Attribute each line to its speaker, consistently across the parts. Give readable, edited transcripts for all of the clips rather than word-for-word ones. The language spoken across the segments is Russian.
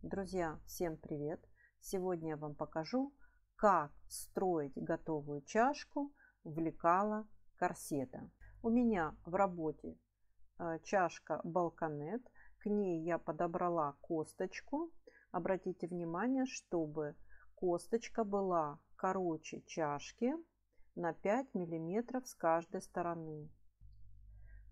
Speaker 1: Друзья, всем привет! Сегодня я вам покажу, как строить готовую чашку в лекало корсета. У меня в работе чашка Balkanet. К ней я подобрала косточку. Обратите внимание, чтобы косточка была короче чашки на 5 мм с каждой стороны.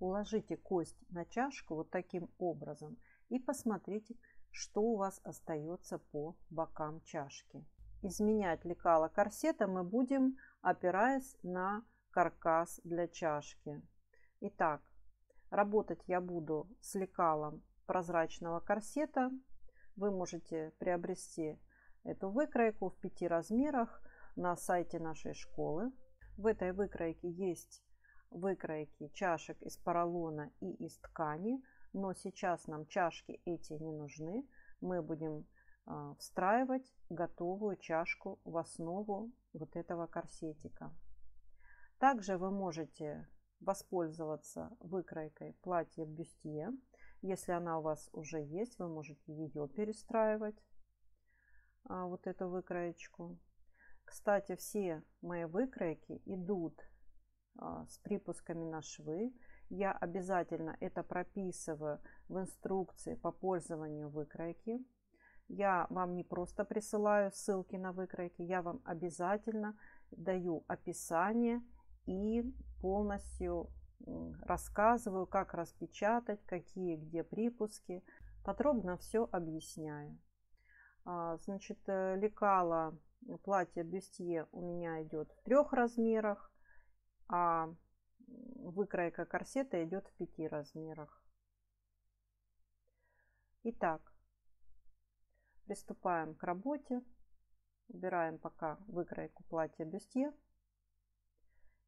Speaker 1: Уложите кость на чашку вот таким образом и посмотрите, что у вас остается по бокам чашки. Изменять лекало корсета мы будем, опираясь на каркас для чашки. Итак, работать я буду с лекалом прозрачного корсета. Вы можете приобрести эту выкройку в 5 размерах на сайте нашей школы. В этой выкройке есть выкройки чашек из поролона и из ткани. Но сейчас нам чашки эти не нужны. Мы будем встраивать готовую чашку в основу вот этого корсетика. Также вы можете воспользоваться выкройкой платье бюстье. Если она у вас уже есть, вы можете ее перестраивать, вот эту выкроечку. Кстати, все мои выкройки идут с припусками на швы. Я обязательно это прописываю в инструкции по пользованию выкройки. Я вам не просто присылаю ссылки на выкройки, я вам обязательно даю описание и полностью рассказываю, как распечатать, какие где припуски. Подробно все объясняю. Значит, лекало платье бюстье у меня идет в 3 размерах, а выкройка корсета идет в 5 размерах. Итак, приступаем к работе. Убираем пока выкройку платья бюстье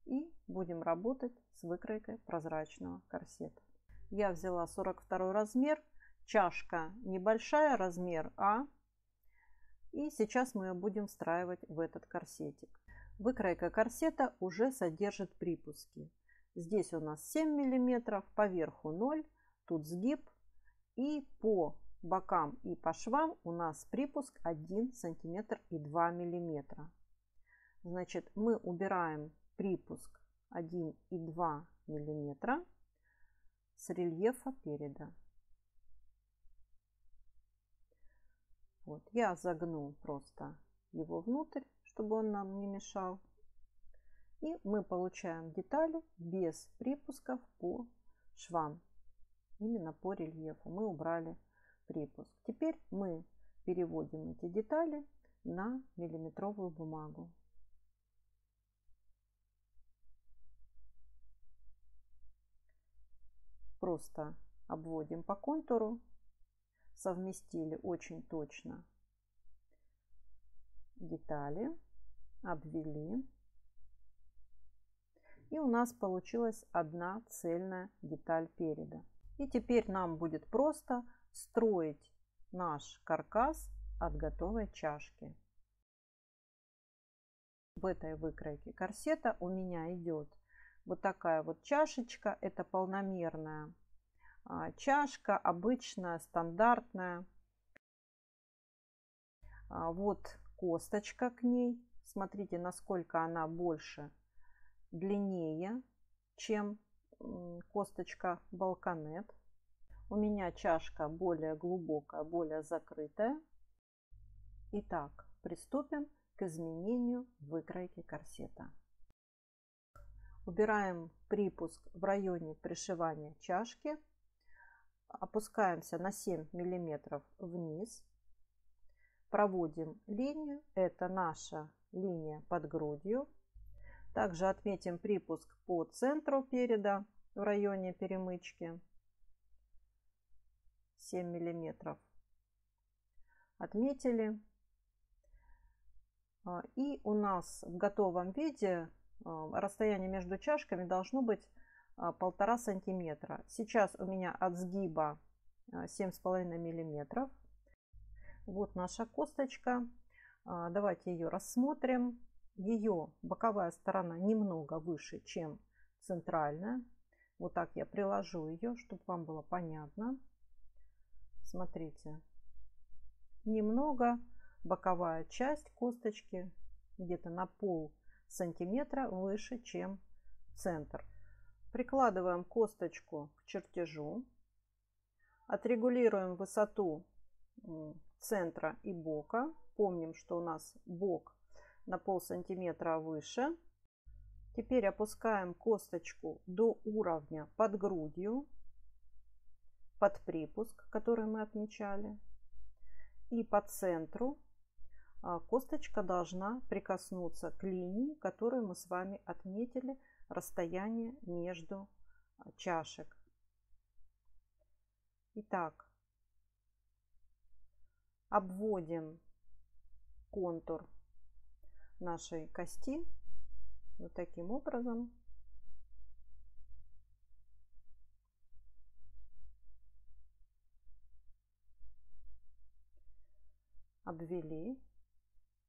Speaker 1: и будем работать с выкройкой прозрачного корсета. Я взяла 42 размер, чашка небольшая, размер А, и сейчас мы ее будем встраивать в этот корсетик. Выкройка корсета уже содержит припуски. Здесь у нас 7 мм, поверху 0, тут сгиб, и по бокам и по швам у нас припуск 1 см и 2 мм. Значит, мы убираем припуск 1 и 2 мм с рельефа переда. Вот, я загну просто его внутрь, чтобы он нам не мешал. И мы получаем детали без припусков по швам. Именно по рельефу мы убрали припуск. Теперь мы переводим эти детали на миллиметровую бумагу. Просто обводим по контуру. Совместили очень точно детали, обвели. И у нас получилась одна цельная деталь переда. И теперь нам будет просто строить наш каркас от готовой чашки. В этой выкройке корсета у меня идет вот такая вот чашечка. Это полномерная чашка, обычная, стандартная. Вот косточка к ней. Смотрите, насколько она больше, длиннее, чем косточка Balkanet. У меня чашка более глубокая, более закрытая. Итак, приступим к изменению выкройки корсета. Убираем припуск в районе пришивания чашки. Опускаемся на 7 мм вниз. Проводим линию. Это наша линия под грудью. Также отметим припуск по центру переда в районе перемычки. 7 мм. Отметили. И у нас в готовом виде расстояние между чашками должно быть 1,5 сантиметра. Сейчас у меня от сгиба 7,5 мм. Вот наша косточка. Давайте ее рассмотрим. Ее боковая сторона немного выше, чем центральная. Вот так я приложу ее, чтобы вам было понятно. Смотрите. немного боковая часть косточки где-то на полсантиметра выше, чем центр. Прикладываем косточку к чертежу, отрегулируем высоту центра и бока. Помним, что у нас бок на полсантиметра выше. Теперь опускаем косточку до уровня под грудью, под припуск, который мы отмечали. И по центру косточка должна прикоснуться к линии, которую мы с вами отметили, расстояние между чашек. Итак, обводим контур нашей кости вот таким образом. Обвели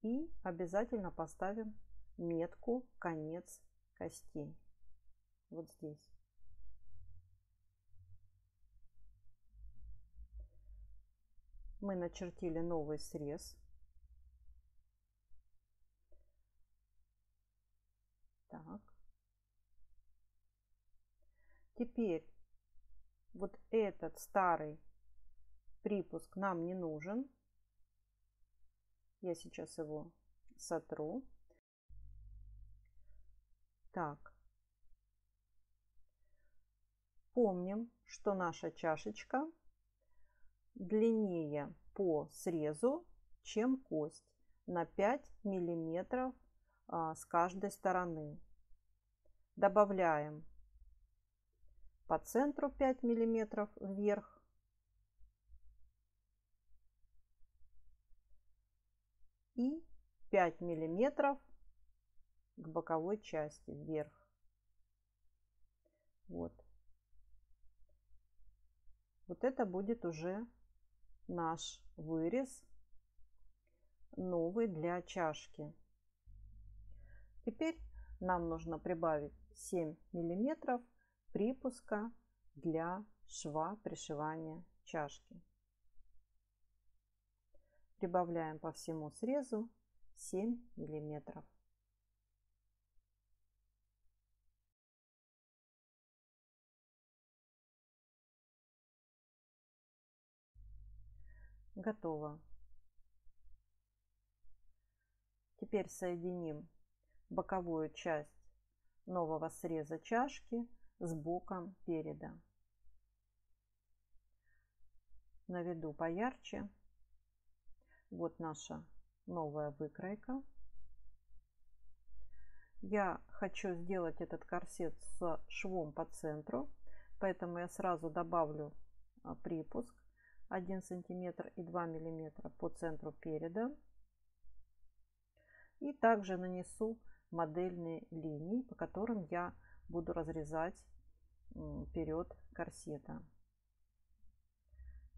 Speaker 1: и обязательно поставим метку конец кости вот здесь. Мы начертили новый срез. Так. Теперь вот этот старый припуск нам не нужен. Я сейчас его сотру. Так. Помним, что наша чашечка длиннее по срезу, чем кость, на 5 миллиметров с каждой стороны. Добавляем по центру 5 миллиметров вверх. И 5 миллиметров к боковой части вверх. Вот. Вот это будет уже наш вырез новый для чашки. Теперь нам нужно прибавить 7 миллиметров припуска для шва пришивания чашки. Прибавляем по всему срезу 7 миллиметров. Готово. Теперь соединим боковую часть нового среза чашки с боком переда. Наведу поярче. Вот наша новая выкройка. Я хочу сделать этот корсет с швом по центру, поэтому я сразу добавлю припуск 1 сантиметр и 2 миллиметра по центру переда. И также нанесу модельные линии, по которым я буду разрезать вперед корсета.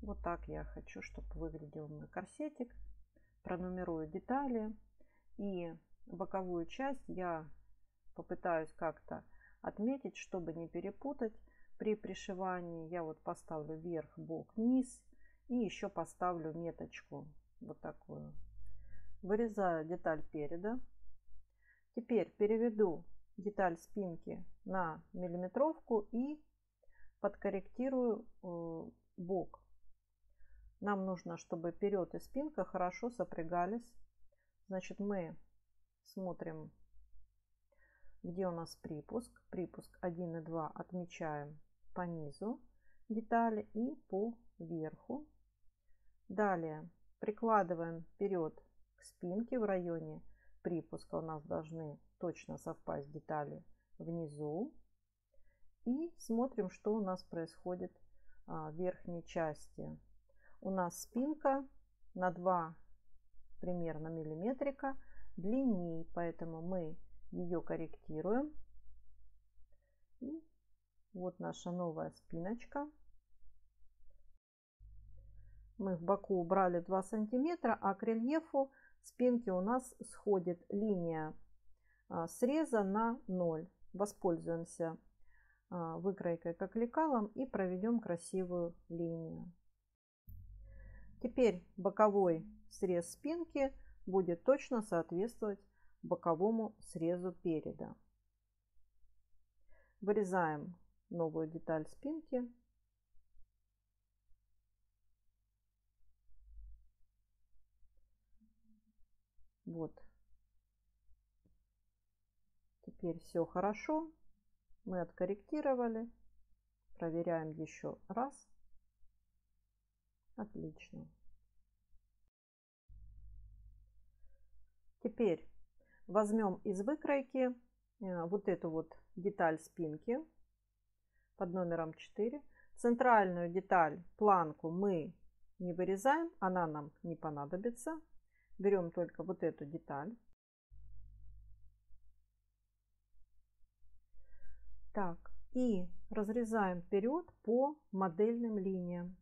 Speaker 1: Вот так я хочу, чтобы выглядел мой корсетик. Пронумерую детали. И боковую часть я попытаюсь как-то отметить, чтобы не перепутать при пришивании. Я вот поставлю вверх, бок, низ. И еще поставлю меточку вот такую. Вырезаю деталь переда. Теперь переведу деталь спинки на миллиметровку и подкорректирую бок. Нам нужно, чтобы вперед и спинка хорошо сопрягались. Значит, мы смотрим, где у нас припуск. Припуск 1 и 2 отмечаем по низу детали и по верху. Далее прикладываем вперед к спинке. В районе припуска у нас должны точно совпасть детали внизу. И смотрим, что у нас происходит в верхней части. У нас спинка на 2 примерно миллиметрика длиннее, поэтому мы ее корректируем. И вот наша новая спиночка. Мы в боку убрали 2 сантиметра, а к рельефу спинки у нас сходит линия среза на 0. Воспользуемся выкройкой как лекалом и проведем красивую линию. Теперь боковой срез спинки будет точно соответствовать боковому срезу переда. Вырезаем новую деталь спинки. Вот. Теперь все хорошо. Мы откорректировали. Проверяем еще раз. Отлично. Теперь возьмем из выкройки вот эту вот деталь спинки под номером 4. Центральную деталь, планку, мы не вырезаем, она нам не понадобится. Берем только вот эту деталь. Так, и разрезаем вперед по модельным линиям.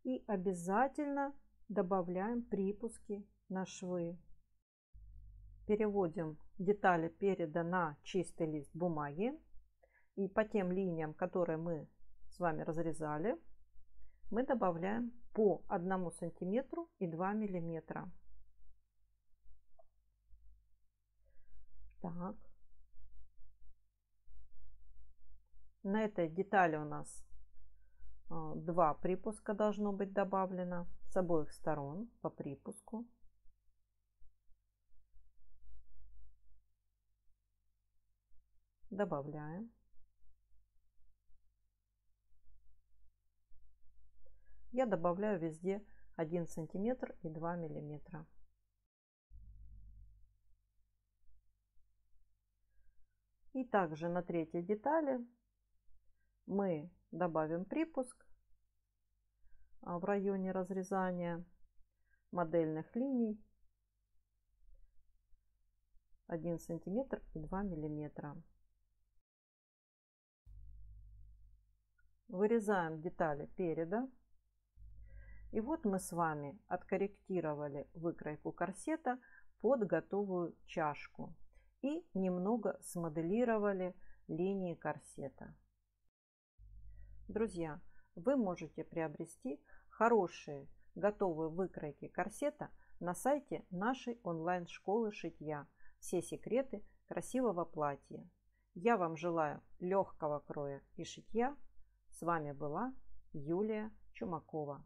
Speaker 1: И обязательно добавляем припуски на швы. Переводим детали переда на чистый лист бумаги. И по тем линиям, которые мы с вами разрезали, мы добавляем по 1 сантиметру и 2 миллиметра. Так. На этой детали у нас 2 припуска должно быть добавлено с обоих сторон по припуску. Добавляем. Я добавляю везде 1 сантиметр и 2 миллиметра. И также на третьей детали мы добавим припуск в районе разрезания модельных линий 1 сантиметр и 2 миллиметра. Вырезаем детали переда. И вот мы с вами откорректировали выкройку корсета под готовую чашку и немного смоделировали линии корсета. Друзья, вы можете приобрести хорошие готовые выкройки корсета на сайте нашей онлайн-школы шитья. Все секреты красивого платья. Я вам желаю легкого кроя и шитья. С вами была Юлия Чумакова.